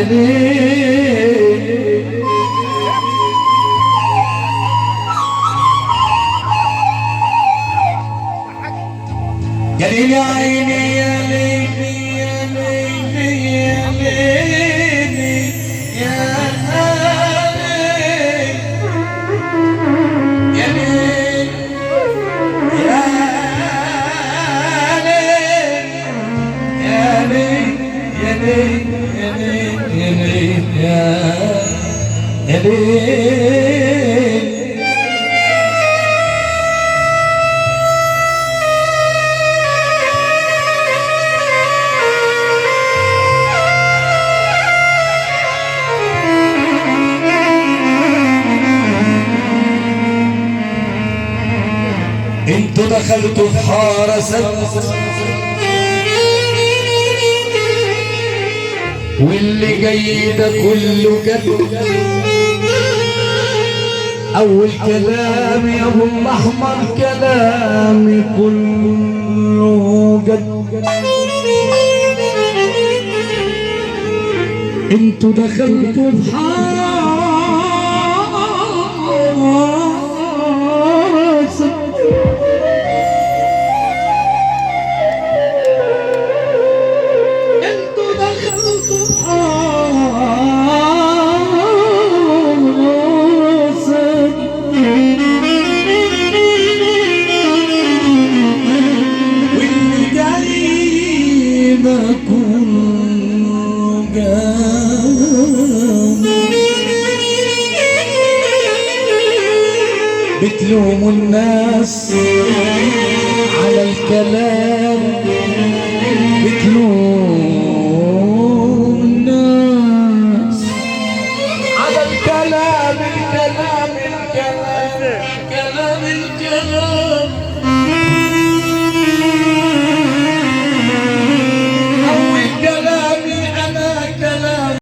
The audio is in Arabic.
ليل يا ليل يا عيني يا ليل يا ليل يا ليل يا ليل يا ليل يا ليل يا ليل يا ليل يا ليل يا ليل انتوا دخلتوا في حارة سد واللي جاي ده كله جد اول كلام يا ابو الاحمر كلامي كله جد انتوا دخلتوا في حارة سد بتلوموا الناس على الكلام بتلوموا الناس على الكلام الكلام الكلام الكلام الكلام